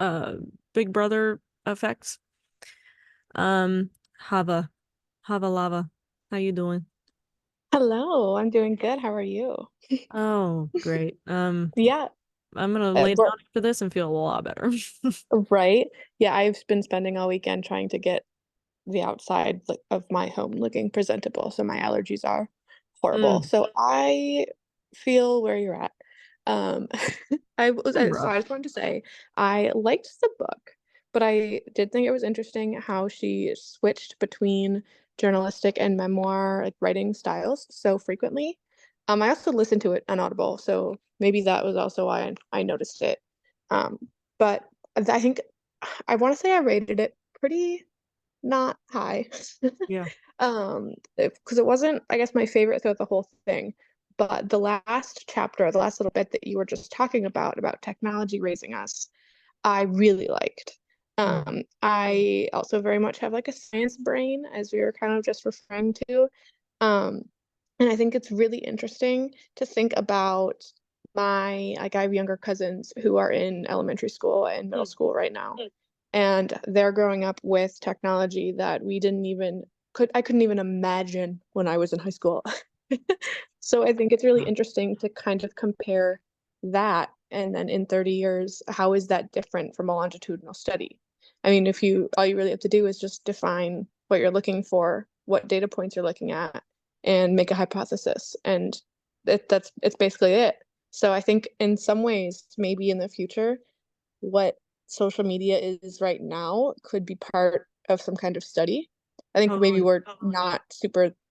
uh big brother effects. Um, Hava, Hava Lava, how you doing? Hello, I'm doing good. How are you? Oh, great. Yeah, I'm gonna lay we're down after this and feel a lot better. right. Yeah, I've been spending all weekend trying to get the outside of my home looking presentable, so my allergies are horrible. Mm, So I feel where you're at. Um, so I rough. just wanted to say I liked the book, but I did think it was interesting how she switched between journalistic and memoir like writing styles so frequently. I also listened to it on Audible, so maybe that was also why I noticed it. Um, but I think I want to say I rated it pretty not high. Yeah. Because it wasn't, I guess, my favorite throughout the whole thing. But the last chapter, the last little bit that you were just talking about technology raising us, I really liked. Mm. I also very much have like a science brain, as we were kind of just referring to. Um, and I think it's really interesting to think about I have younger cousins who are in elementary school and middle school right now. And they're growing up with technology that I couldn't even imagine when I was in high school. So I think it's really interesting to kind of compare that and then in 30 years, how is that different from a longitudinal study? I mean, if you all you really have to do is just define what you're looking for, what data points you're looking at, and make a hypothesis. And it's basically it. So I think in some ways, maybe in the future, what social media is right now could be part of some kind of study. I think maybe Totally.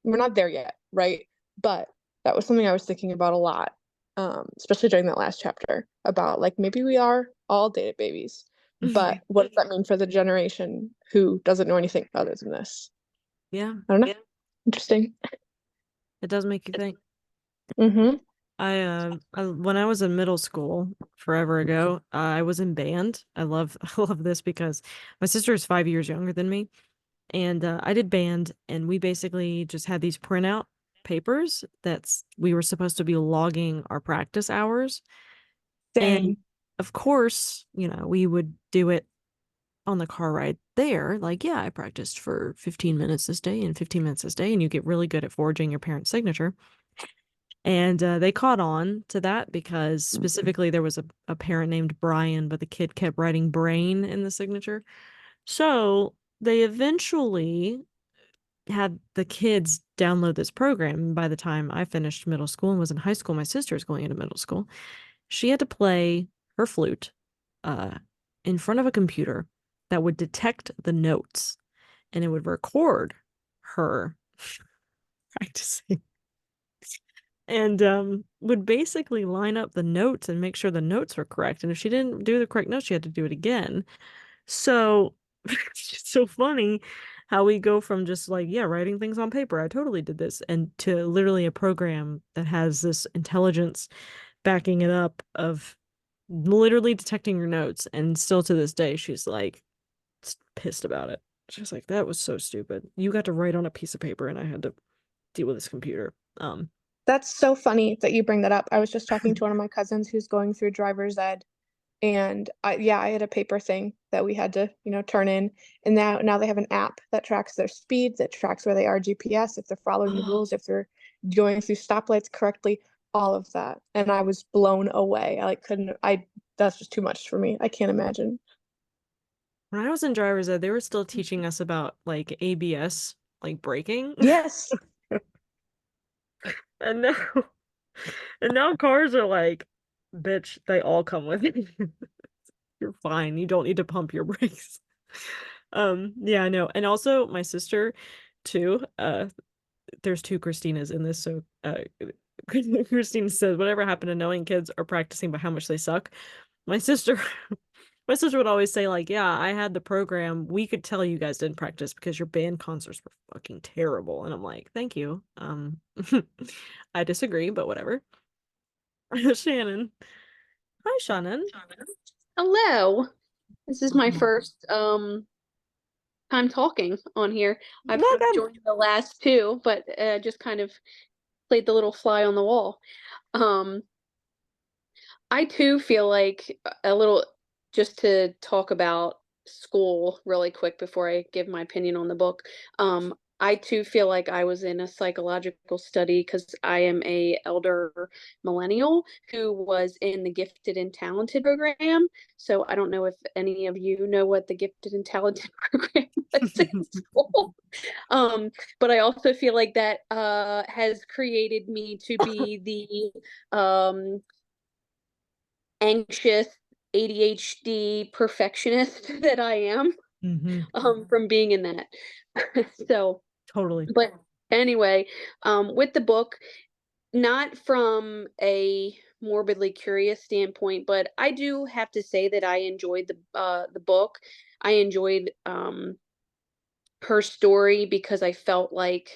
we're not there yet, right? But that was something I was thinking about a lot, especially during that last chapter about like maybe we are all data babies, but what does that mean for the generation who doesn't know anything other than this? Yeah, I don't know. Interesting. it does make you think. Mm-hmm. When I was in middle school forever ago, I was in band. I love I love this because my sister is 5 years younger than me, and I did band, and we basically just had these printout papers that's we were supposed to be logging our practice hours, and Same. of course, we would do it on the car ride there, like, yeah, I practiced for 15 minutes this day and 15 minutes this day, and you get really good at forging your parents' signature. And they caught on to that because specifically there was a parent named Brian, but the kid kept writing brain in the signature. So they eventually had the kids download this program. And by the time I finished middle school and was in high school, my sister was going into middle school. She had to play her flute uh, in front of a computer that would detect the notes and it would record her practicing and would basically line up the notes and make sure the notes were correct. And if she didn't do the correct notes, she had to do it again. So it's so funny how we go from just like, yeah, writing things on paper. I totally did this, and to literally a program that has this intelligence backing it up of literally detecting your notes. And still to this day, she's like pissed about it. She's like, that was so stupid. You got to write on a piece of paper and I had to deal with this computer. That's so funny that you bring that up. I was just talking to one of my cousins who's going through driver's ed, and I had a paper thing that we had to, turn in, and now they have an app that tracks their speed, that tracks where they are GPS, if they're following the rules, if they're going through stoplights correctly, all of that. And I was blown away. I like couldn't I that's just too much for me. I can't imagine. When I was in driver's ed, they were still teaching us about like ABS, like braking. Yes. And now and now cars are like, bitch, they all come with it. You're fine. You don't need to pump your brakes. Yeah, I know. And also my sister too, there's two Christinas in this, so Christina says, whatever happened to knowing kids are practicing by how much they suck. My sister my sister would always say, like, yeah, I had the program. We could tell you guys didn't practice because your band concerts were fucking terrible. And I'm like, thank you. I disagree, but whatever. Shannon. Hi, Shannon. Hello. This is my first time talking on here. I've Welcome. joined the last two, but just kind of played the little fly on the wall. Um I too feel like a little, just to talk about school really quick before I give my opinion on the book. I too feel like I was in a psychological study because I am a elder millennial who was in the gifted and talented program. So I don't know if any of you know what the gifted and talented program was in school. But I also feel like that has created me to be the anxious ADHD perfectionist that I am, from being in that. So, Totally. but anyway, with the book, not from a morbidly curious standpoint, but I do have to say that I enjoyed the book. I enjoyed her story because I felt like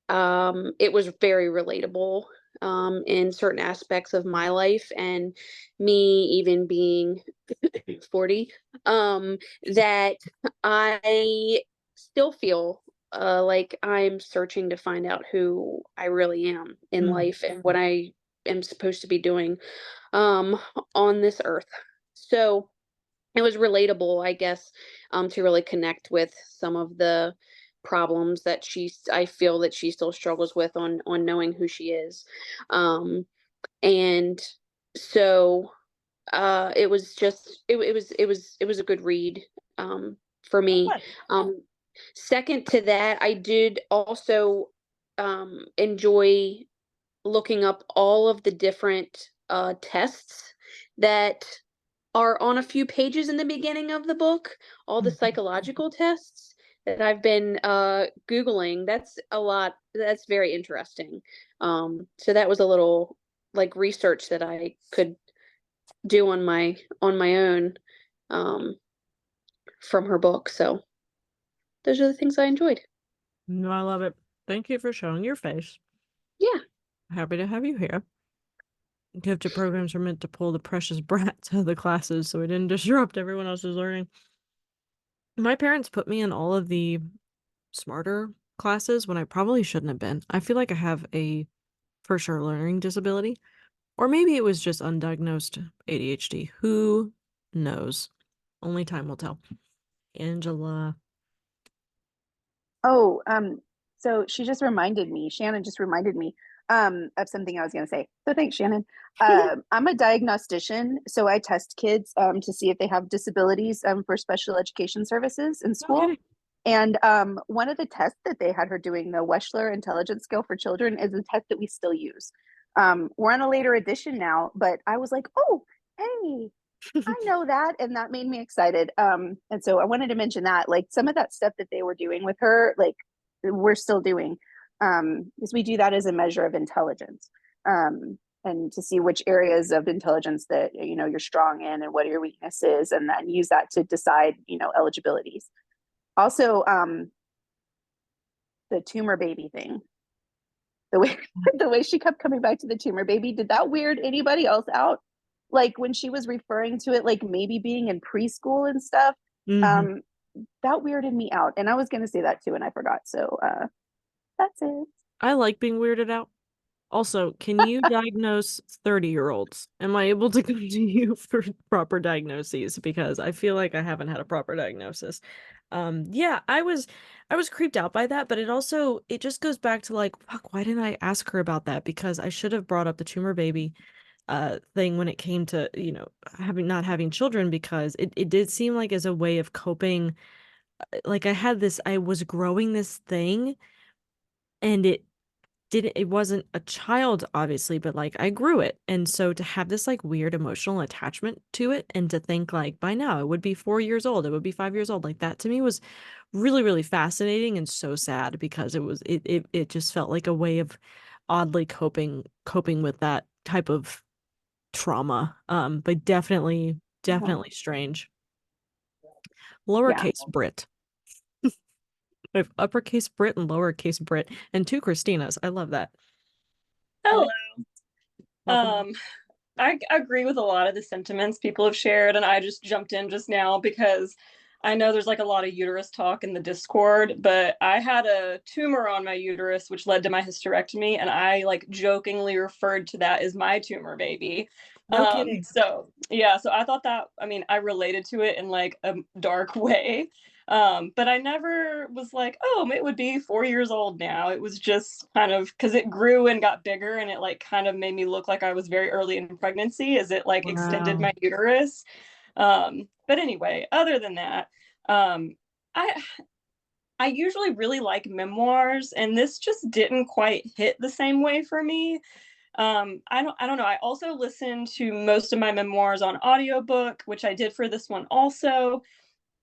it was very relatable in certain aspects of my life, and me even being 40, that I still feel like I'm searching to find out who I really am in life and what I am supposed to be doing um, on this earth. So it was relatable, I guess, to really connect with some of the problems that I feel that she still struggles with on knowing who she is. And so it was just it was a good read for me. Um Second to that, I did also enjoy looking up all of the different tests that are on a few pages in the beginning of the book, all the psychological tests that I've been Googling. That's a lot. That's very interesting. So that was a little like research that I could do on my own um, from her book. So those are the things I enjoyed. No, I love it. Thank you for showing your face. Yeah. Happy to have you here. Gifted programs are meant to pull the precious brats out of the classes so it didn't disrupt everyone else's learning. My parents put me in all of the smarter classes when I probably shouldn't have been. I feel like I have a for sure learning disability. Or maybe it was just undiagnosed ADHD. Who knows? Only time will tell. Angela. Oh, so she just reminded me, Shannon just reminded me of something I was going to say. So thanks, Shannon. I'm a diagnostician, so I test kids to see if they have disabilities for special education services in No school. kidding. And one of the tests that they had her doing, the Wechsler Intelligence Scale for Children, is a test that we still use. We're on a later edition now, but I was like, oh, hey, I know that, and that made me excited. And so I wanted to mention that, like some of that stuff that they were doing with her, like we're still doing, because we do that as a measure of intelligence, and to see which areas of intelligence that you're strong in and what are your weaknesses, and then use that to decide eligibilities. Also, the tumor baby thing, the way the way she kept coming back to the tumor baby, did that weird anybody else out? Like when she was referring to it like maybe being in preschool and stuff, Mhm. um that weirded me out, and I was going to say that too and I forgot, so that's it. I like being weirded out. Also, can you diagnose 30-year-olds? Am I able to come to you for proper diagnoses? Because I feel like I haven't had a proper diagnosis. Yeah, I was creeped out by that, but it just goes back to like, fuck, why didn't I ask her about that? Because I should have brought up the tumor baby thing when it came to, having not having children, because it did seem like as a way of coping. Like I was growing this thing, and it wasn't a child obviously, but like I grew it, and so to have this like weird emotional attachment to it, and to think like by now it would be 4 years old, it would be 5 years old, like that to me was really really fascinating and so sad, because it just felt like a way of oddly coping with that type of trauma, but definitely strange. Yeah. Lowercase Brit. I have uppercase Brit and lowercase Brit and two Christinas. I love that. Hello. Welcome. I agree with a lot of the sentiments people have shared, and I just jumped in just now because I know there's like a lot of uterus talk in the Discord, but I had a tumor on my uterus which led to my hysterectomy, and I like jokingly referred to that as my tumor baby. No kidding. So yeah, so I thought that, I mean, I related to it in like a dark way. But I never was like, oh, it would be 4 years old now. It was just kind of because it grew and got bigger, and it like kind of made me look like I was very early in pregnancy as it like extended Wow. my uterus. But anyway, other than that, um, I I usually really like memoirs, and this just didn't quite hit the same way for me. I don't know. I also listened to most of my memoirs on audiobook, which I did for this one also,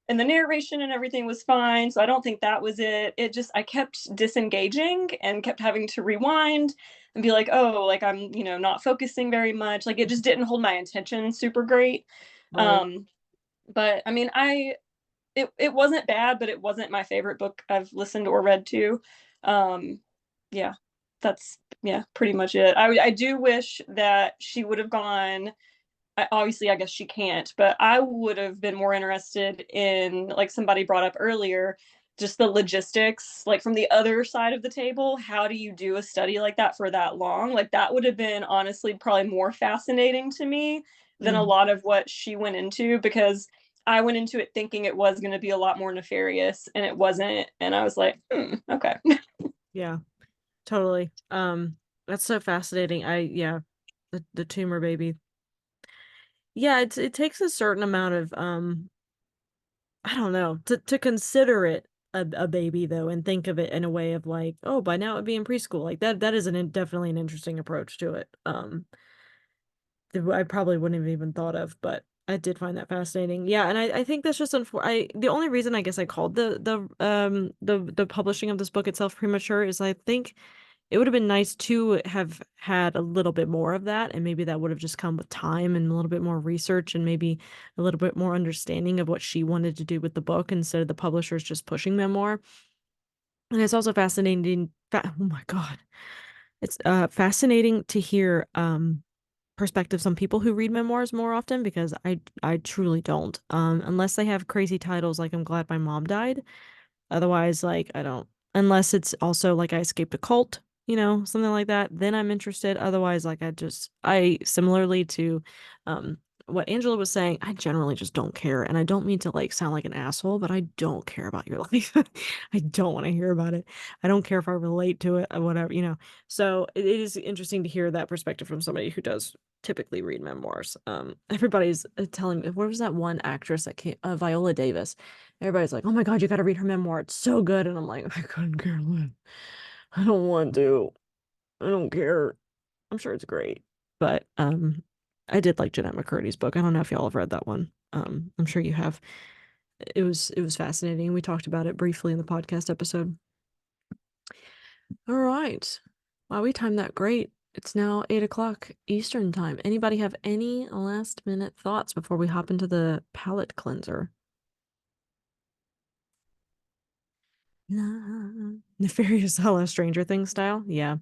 and the narration and everything was fine, so I don't think that was it. It just, I kept disengaging and kept having to rewind and be like, oh, like I'm, not focusing very much, like it just didn't hold my attention super great. Right. But I mean, it wasn't bad, but it wasn't my favorite book I've listened or read to. um yeah, that's, yeah, pretty much it. I do wish that she would have gone. Obviously, I guess she can't, but I would have been more interested in, like somebody brought up earlier, just the logistics, like from the other side of the table. How do you do a study like that for that long? Like that would have been honestly probably more fascinating to me than a Mm, lot of what she went into, because I went into it thinking it was going to be a lot more nefarious, and it wasn't. And I was like, okay. yeah, totally. That's so fascinating. Yeah, the tumor baby. Yeah, it takes a certain amount of I don't know, to consider it a baby though, and think of it in a way of like, oh, by now it'd be in preschool. Like that is definitely an interesting approach to it. That I probably wouldn't have even thought of, but I did find that fascinating. Yeah, and I think that's just the only reason I guess I called the publishing of this book itself premature is I think it would have been nice to have had a little bit more of that, and maybe that would have just come with time and a little bit more research, and maybe a little bit more understanding of what she wanted to do with the book instead of the publishers just pushing them more. And it's also fascinating. Oh my God. It's fascinating to hear perspectives on people who read memoirs more often, because I truly don't. Unless they have crazy titles like I'm Glad My Mom Died. Otherwise, like I don't, unless it's also like I escaped a cult, something like that, then I'm interested. Otherwise, like I similarly to what Angela was saying, I generally just don't care. And I don't mean to like sound like an asshole, but I don't care about your life. I don't want to hear about it. I don't care if I relate to it or whatever, you know. So it is interesting to hear that perspective from somebody who does typically read memoirs. Everybody's telling me, where was that one actress that came, Viola Davis? Everybody's like, oh my God, you got to read her memoir. It's so good. And I'm like, I couldn't care less. I don't want to. I don't care. I'm sure it's great. But I did like Jeanette McCurdy's book. I don't know if y'all have read that one. I'm sure you have. It was fascinating. We talked about it briefly in the podcast episode. All right. Wow, we timed that great. It's now 8 o'clock Eastern time. Anybody have any last minute thoughts before we hop into the palate cleanser? Nah. Nefarious Hollow Stranger Things style? Yeah.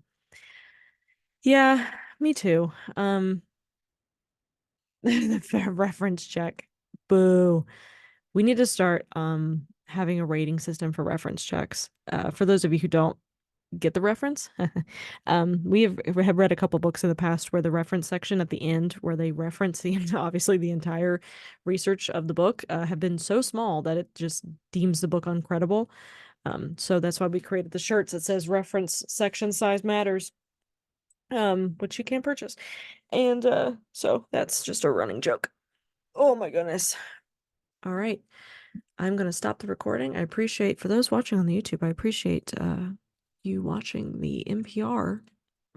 Yeah, me too. The fair reference check. Boo. We need to start having a rating system for reference checks. For those of you who don't get the reference, we have read a couple books in the past where the reference section at the end, where they reference obviously the entire research of the book, have been so small that it just deems the book uncredible. So that's why we created the shirts that says reference section size matters, which you can purchase. And so that's just a running joke. Oh my goodness. All right. I'm going to stop the recording. I appreciate, for those watching on the YouTube, I appreciate you watching the NPR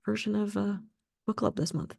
version of book club this month.